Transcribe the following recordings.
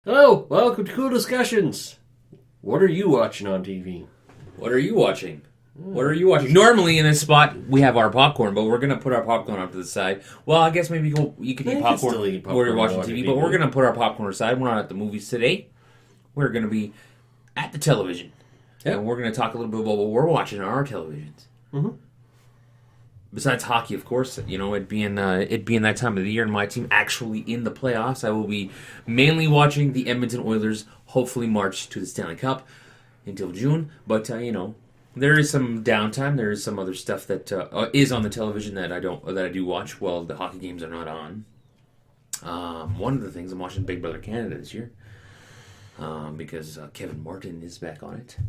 Hello, welcome to Cool Discussions. What are you watching on TV? What are you watching? What are you watching? Normally in this spot we have our popcorn, but we're gonna put our popcorn off to the side. Well, I guess maybe you can eat popcorn, still eat popcorn while you're watching while TV, you're but we're eating. gonna put our popcorn aside. We're not at the movies today. We're gonna be at the television, and we're gonna talk a little bit about what we're watching on our televisions. Mm-hmm. Besides hockey, of course, it being that time of the year, and my team actually in the playoffs, I will be mainly watching the Edmonton Oilers. Hopefully, march to the Stanley Cup until June. But there is some downtime. There is some other stuff that is on the television that I do watch while the hockey games are not on. One of the things I'm watching Big Brother Canada this year because Kevin Martin is back on it.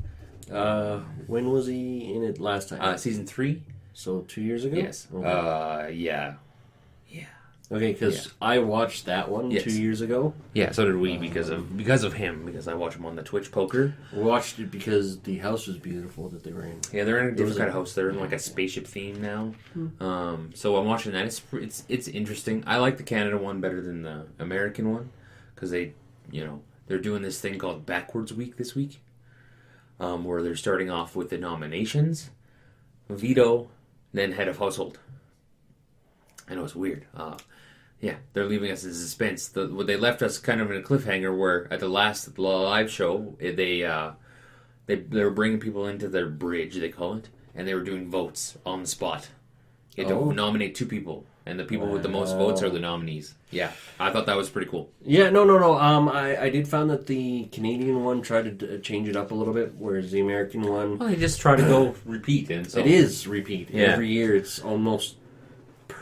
When was he in it last time? Season 3. So 2 years ago? Yes. Okay. Yeah. Okay, because I watched that one 2 years ago. Yeah, so did we because of him, because I watch him on the Twitch poker. We watched it because the house was beautiful that they were in. Yeah, they're in a different kind of house. They're in like a spaceship theme now. So I'm watching that. It's interesting. I like the Canada one better than the American one because they're doing this thing called Backwards Week this week, where they're starting off with the nominations, veto, then head of household. I know it's weird. Yeah, they're leaving us in suspense. They left us kind of in a cliffhanger where at the last live show, they were bringing people into their bridge, they call it, and they were doing votes on the spot. You had to nominate 2 people, and the people with the most votes are the nominees. Yeah, I thought that was pretty cool. Yeah, no. I did find that the Canadian one tried to change it up a little bit, whereas the American one... Well, they just try to go repeat. And so It is repeat. Yeah. Every year it's almost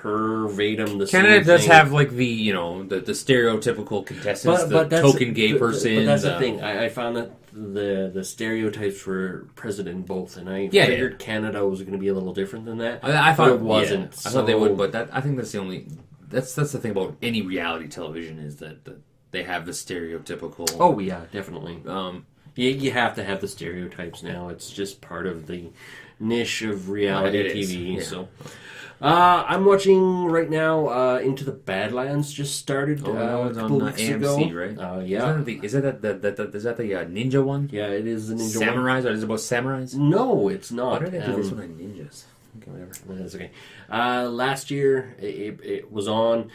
verbatim the Canada same does thing. have like the stereotypical contestants, the token gay person. But that's the thing. I found that the stereotypes were present in both, and I figured Canada was going to be a little different than that. I thought it wasn't. I thought they would, but I think that's the only. That's the thing about any reality television is that they have the stereotypical. Oh yeah, definitely. You have to have the stereotypes now. It's just part of the niche of reality TV. Yeah. So. I'm watching right now. Into the Badlands just started a couple weeks AMC, ago. Right? Yeah. Is that the ninja one? Yeah, it is the ninja one. Samurais? Or is it about samurais? No, it's not. Why did they do this one on ninjas? Okay, whatever. That's okay. Last year it was on.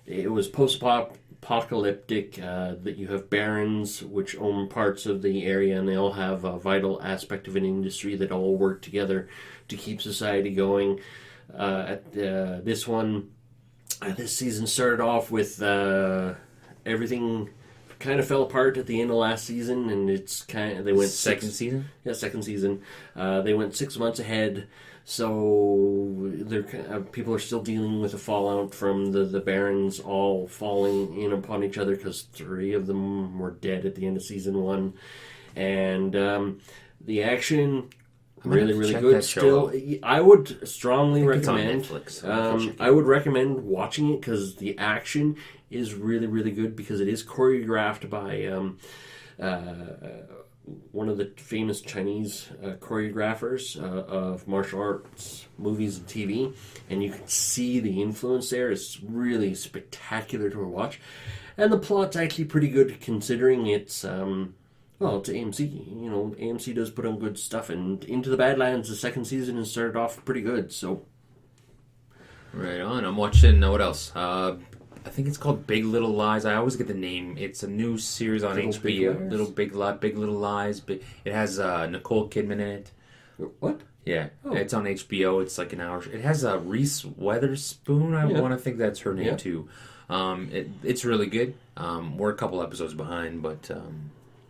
It was post-apocalyptic. That you have barons which own parts of the area, and they all have a vital aspect of an industry that all work together to keep society going. This one, this season started off with everything kind of fell apart at the end of last season, and they went second season. Yeah, second season. They went 6 months ahead, so people are still dealing with the fallout from the barons all falling in upon each other because 3 of them were dead at the end of season 1, and the action. Really good. Still, I would strongly recommend. It's on Netflix. I would recommend watching it because the action is really good because it is choreographed by one of the famous Chinese choreographers of martial arts movies and TV, and you can see the influence there. It's really spectacular to watch, and the plot's actually pretty good considering it's. Well, it's AMC. AMC does put on good stuff, and Into the Badlands, the second season, has started off pretty good. So, right on. I'm watching. What else? I think it's called Big Little Lies. I always get the name. It's a new series on HBO. Big Little Lies. It has Nicole Kidman in it. What? Yeah, It's on HBO. It's like an hour. It has Reese Witherspoon. I want to think that's her name too. It's really good. We're a couple episodes behind, but.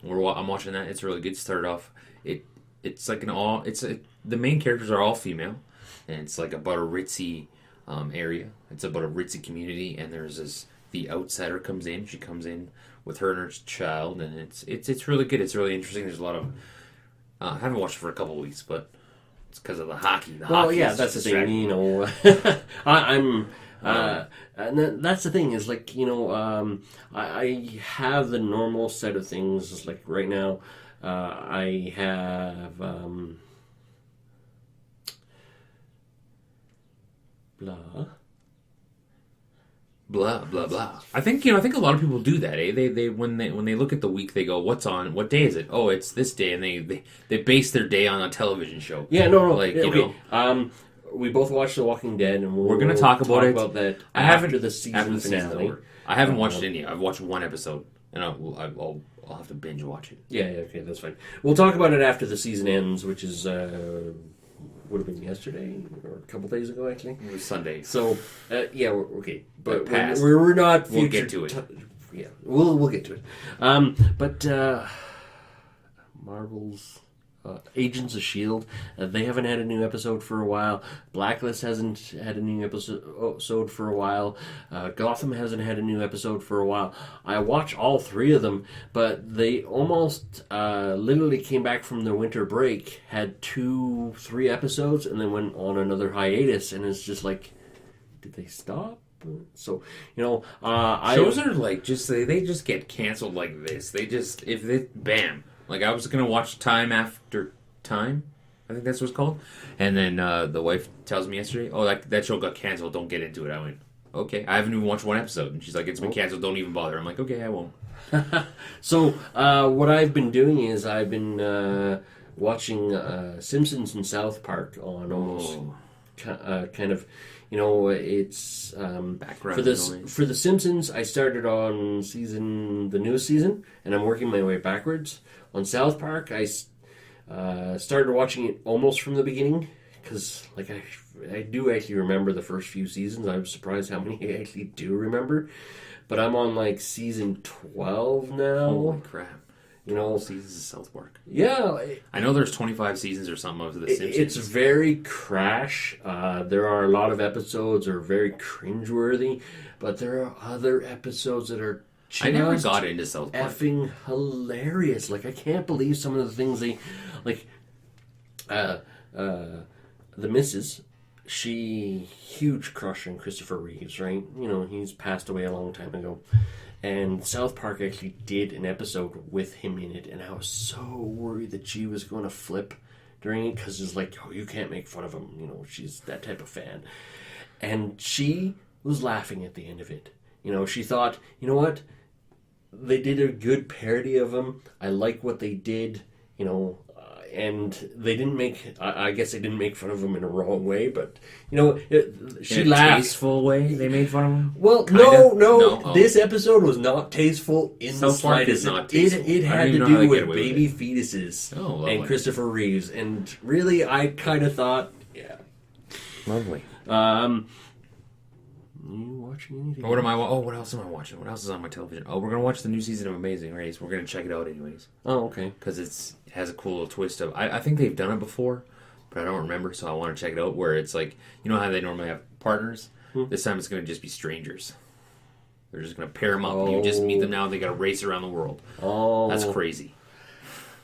I'm watching that. It's really good. Started off. It's like the main characters are all female, and it's like about a ritzy area. It's about a ritzy community, and there's the outsider comes in. She comes in with her and her child, and it's really good. It's really interesting. There's a lot of I haven't watched it for a couple of weeks, but it's because of the hockey. That's the thing. I'm. And that's the thing is I have the normal set of things. Like right now, I have blah blah blah. I think a lot of people do that. Eh? They when they look at the week, they go, "What's on? What day is it? Oh, it's this day," and they base their day on a television show. Yeah, no, like okay. We both watched The Walking Dead, and we're going to talk about that I haven't after the season finale. I haven't watched any. I've watched one episode, and I'll have to binge watch it. Yeah, okay, that's fine. We'll talk about it after the season ends, which is would have been yesterday or a couple days ago, actually. It was Sunday. So yeah, okay, but past. we're not. We'll get to it. Yeah, we'll get to it. But Marvel's Agents of S.H.I.E.L.D., they haven't had a new episode for a while. Blacklist hasn't had a new episode for a while. Gotham hasn't had a new episode for a while. I watch all three of them, but they almost literally came back from their winter break, had 2-3 episodes, and then went on another hiatus, and it's just like, did they stop? So, shows are like they just get canceled like this. Bam. Like, I was going to watch Time After Time. I think that's what it's called. And then the wife tells me yesterday, oh, that show got canceled. Don't get into it. I went, okay. I haven't even watched one episode. And she's like, it's been canceled. Don't even bother. I'm like, okay, I won't. So, what I've been doing is I've been watching Simpsons and South Park on almost kind of... it's background for the Simpsons. I started on the newest season, and I'm working my way backwards. On South Park, I started watching it almost from the beginning because, like, I do actually remember the first few seasons. I'm surprised how many I actually do remember. But I'm on like season 12 now. Holy crap! Seasons of South Park. Yeah, I know there's 25 seasons or something of the Simpsons. It's very crash. There are a lot of episodes that are very cringeworthy, but there are other episodes that are I never got into South Park. Effing hilarious. Like, I can't believe some of the things they... Like, the missus, huge crush on Christopher Reeves, right? He's passed away a long time ago. And South Park actually did an episode with him in it, and I was so worried that she was going to flip during it, because it's like, oh, you can't make fun of him. She's that type of fan. And she was laughing at the end of it. She thought, you know what? They did a good parody of him. I like what they did, and they didn't make... I guess they didn't make fun of him in a wrong way, but, she laughed. In a tasteful way, they made fun of him? Well, no. This episode was not tasteful in the South Park is slightest. not tasteful. It had to do with baby fetuses and Christopher Reeves, and really, I kind of thought, yeah. Lovely. You watching anything? What else am I watching? What else is on my television? Oh, we're going to watch the new season of Amazing Race. We're going to check it out anyways. Oh, okay. Because it has a cool little twist of... I think they've done it before, but I don't remember, so I want to check it out, where it's like... You know how they normally have partners? This time it's going to just be strangers. They're just going to pair them up, and you just meet them now, and they got to race around the world. Oh. That's crazy.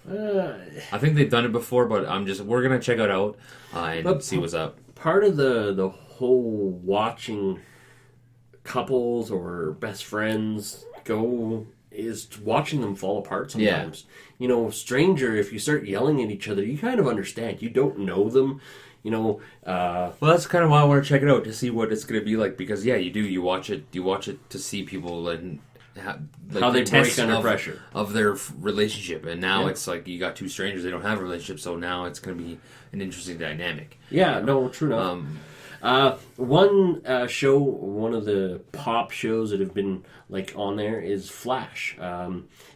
I think they've done it before, but we're going to check it out and see what's up. Part of the whole watching... couples or best friends go is watching them fall apart sometimes. Yeah. Stranger, if you start yelling at each other, you kind of understand. You don't know them. Well, that's kind of why I want to check it out, to see what it's going to be like, because you do. You watch it to see people and how they break under pressure of their relationship. And now it's like you got two strangers, they don't have a relationship, so now it's going to be an interesting dynamic. Yeah, no, true enough. One show, one of the pop shows that have been like on there is Flash.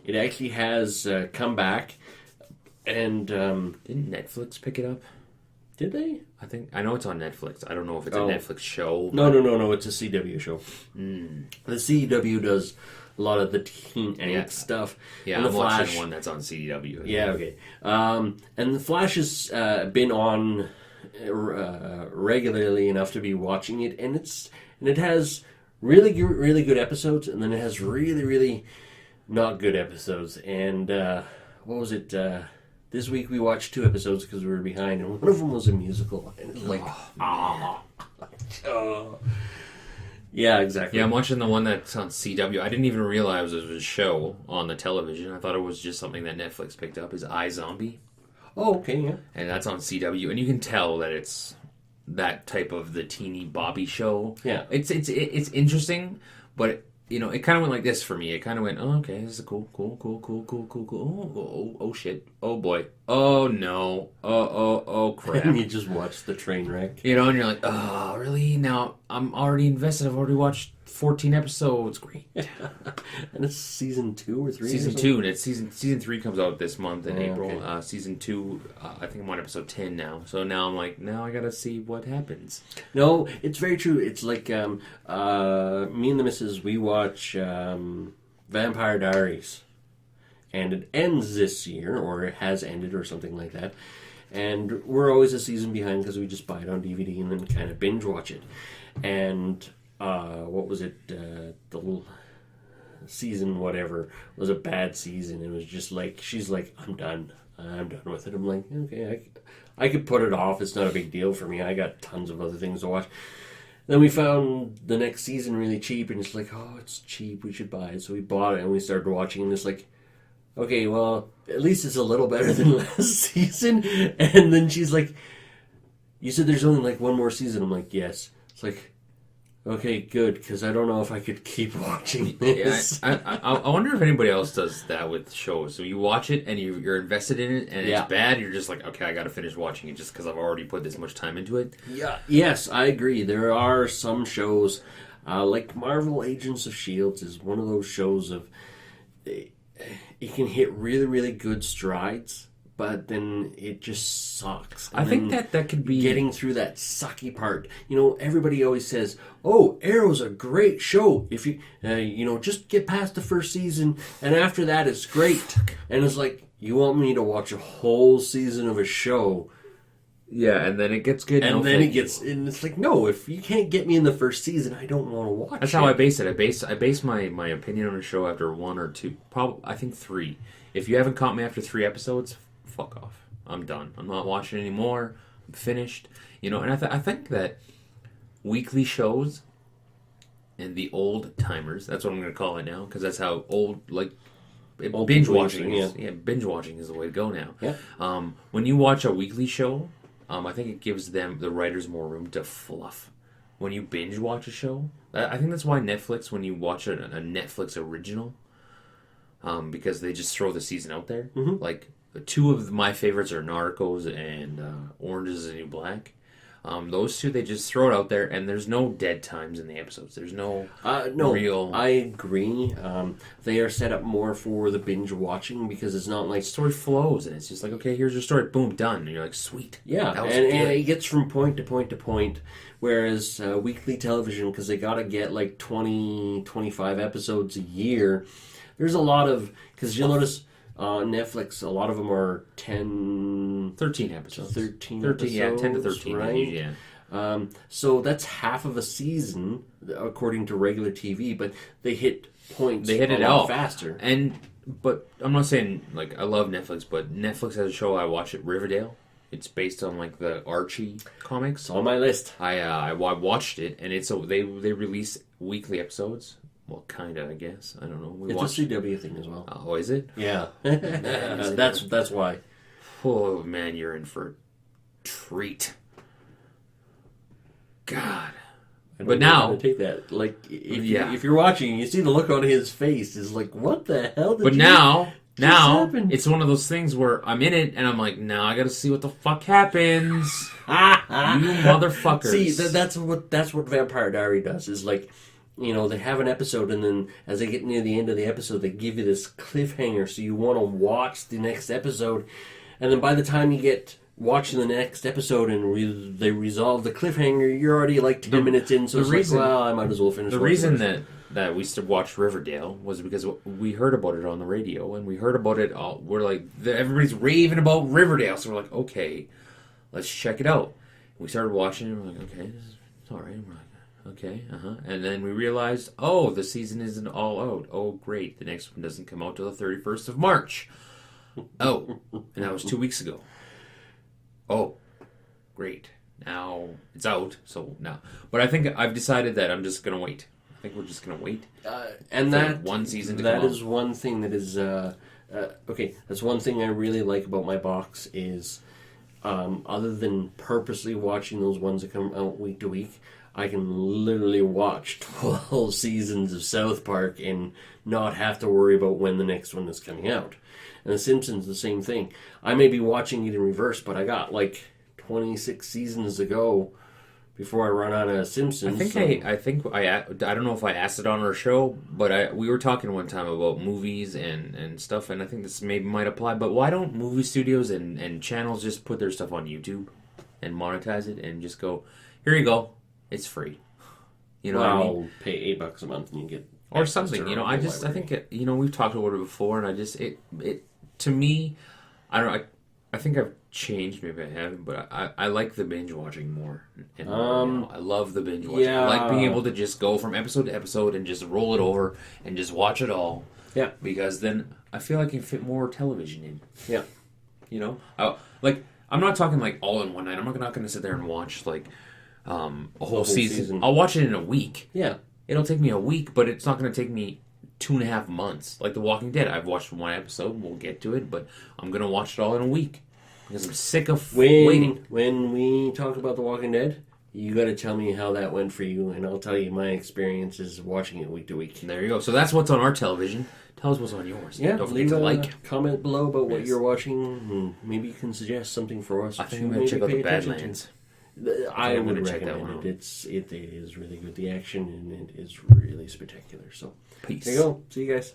It actually has come back, and didn't Netflix pick it up? Did they? I know it's on Netflix. I don't know if it's a Netflix show. No. It's a CW show. The CW does a lot of the teen angst stuff. Yeah, and I'm watching one that's on CW. Yeah, okay. And the Flash has been on regularly enough to be watching it, and it has really good episodes, and then it has really, really not good episodes. And what was it? This week we watched 2 episodes because we were behind, and one of them was a musical. And it was like, yeah, exactly. Yeah, I'm watching the one that's on CW. I didn't even realize it was a show on the television. I thought it was just something that Netflix picked up. Is iZombie? Oh, okay, yeah. And that's on CW, and you can tell that it's that type of the teeny Bobby show. Yeah, it's interesting, But it kind of went like this for me. It kind of went, oh, okay, this is cool. Oh, shit. Oh, boy. Oh, no. Oh, crap. And you just watch the train wreck. And you're like, oh, really? Now, I'm already invested. I've already watched 14 episodes. Great. And it's season 2 or 3? Season 2, and it's season 3 comes out this month in April. Okay. Season 2, I think I'm on episode 10 now. So now I'm like, now I gotta see what happens. No, it's very true. It's like me and the missus, we watch Vampire Diaries. And it ends this year, or it has ended, or something like that. And we're always a season behind because we just buy it on DVD and then kind of binge watch it. And what was it? The season whatever was a bad season. It was just like, she's like, I'm done with it. I'm like, okay, I could put it off. It's not a big deal for me. I got tons of other things to watch. Then we found the next season really cheap, and it's like, oh, it's cheap, we should buy it. So we bought it and we started watching, and it's like, okay, well, at least it's a little better than last season. And then she's like, you said there's only like one more season. I'm like, yes. It's like, okay, good, because I don't know if I could keep watching this. Yeah, I wonder if anybody else does that with shows. So you watch it and you're invested in it, and it's bad. You're just like, okay, I got to finish watching it just because I've already put this much time into it. Yeah. Yes, I agree. There are some shows, like Marvel Agents of S.H.I.E.L.D. is one of those shows of... It can hit really, really good strides, but then it just sucks. And I think that could be... Getting through that sucky part. Everybody always says, oh, Arrow's a great show. If you, just get past the first season, and after that it's great. And it's like, you want me to watch a whole season of a show... Yeah, and then it gets good. And then it gets... And it's like, no, if you can't get me in the first season, I don't want to watch it. That's how I base it. I base my opinion on a show after 1 or 2, probably, I think 3. If you haven't caught me after 3 episodes, fuck off. I'm done. I'm not watching anymore. I'm finished. And I think that weekly shows and the old timers, that's what I'm going to call it now, because that's how old binge watching is. Yeah, binge watching is the way to go now. Yeah. When you watch a weekly show, I think it gives the writers more room to fluff. When you binge watch a show, I think that's why Netflix, when you watch a Netflix original, because they just throw the season out there. Mm-hmm. Like, 2 of my favorites are Narcos and Orange is the New Black. Those 2, they just throw it out there, and there's no dead times in the episodes. There's no real... I agree. They are set up more for the binge watching because it's not like... story flows, and it's just like, okay, here's your story, boom, done. And you're like, sweet. Yeah, and it gets from point to point to point, whereas weekly television, because they got to get like 20, 25 episodes a year, there's a lot of... Because you'll notice... Netflix, a lot of them are 13 episodes. 13 episodes, yeah, 10 to 13, right? Yeah. So that's half of a season, according to regular TV, but they hit points a lot all faster. But I'm not saying, like, I love Netflix, but Netflix has a show I watch at Riverdale. It's based on, like, the Archie comics. It's on my list. I watched it, and they release weekly episodes. Well, kind of, I guess. I don't know. It's a CW thing as well. Oh, is it? Yeah. That's why. Oh, man, you're in for a treat. God. But now... take that. Like, if you're watching, you see the look on his face. Is like, what the hell did Now, it's one of those things where I'm in it, and I'm like, now I gotta see what the fuck happens. You motherfuckers. See, that's what Vampire Diary does, is like... they have an episode, and then as they get near the end of the episode, they give you this cliffhanger, so you want to watch the next episode. And then by the time you get watching the next episode and they resolve the cliffhanger, you're already like 10 minutes in, so I might as well finish. The reason that we used to watch Riverdale was because we heard about it on the radio, and we heard about it all. We're like, everybody's raving about Riverdale, so we're like, okay, let's check it out. We started watching it, and we're like, okay, this is all right. We're like, okay, and then we realized, oh, the season isn't all out. Oh, great, the next one doesn't come out till the 31st of March. Oh, and that was 2 weeks ago. Oh, great, now it's out, so now. But I think I've decided that I'm just going to wait. I think we're just going to wait. And that one season to that come is out. one thing that is, okay, that's one thing I really like about my box is, other than purposely watching those ones that come out week to week, I can literally watch 12 seasons of South Park and not have to worry about when the next one is coming out. And The Simpsons, the same thing. I may be watching it in reverse, but I got like 26 seasons to go before I run out of Simpsons. I don't know if I asked it on our show, but we were talking one time about movies and stuff, and I think this maybe might apply. But why don't movie studios and channels just put their stuff on YouTube and monetize it and just go, here you go, it's free. You know what I mean? Pay $8 a month and you get or something. You know, I think we've talked about it before, and I just it to me, I don't know. I think I've changed, maybe I haven't, but I like the binge watching more. And, I love the binge watching. Yeah. I like being able to just go from episode to episode and just roll it over and just watch it all. Yeah. Because then I feel I can fit more television in. Yeah. You know? I'm not talking like all in one night. I'm not going to sit there and watch like a whole season. I'll watch it in a week. Yeah. It'll take me a week, but it's not going to take me 2.5 months. Like The Walking Dead, I've watched one episode. We'll get to it, but I'm going to watch it all in a week because I'm sick of waiting. When we talk about The Walking Dead, you got to tell me how that went for you, and I'll tell you my experiences watching it week to week. There you go. So that's what's on our television. Tell us what's on yours. Yeah, don't forget leave to a comment below about what you're watching, and maybe you can suggest something for us. I think I'm going to check out the Badlands. I would check that recommend one it. out. It is really good. The action in it is really spectacular. So, Peace. there you go. See you guys.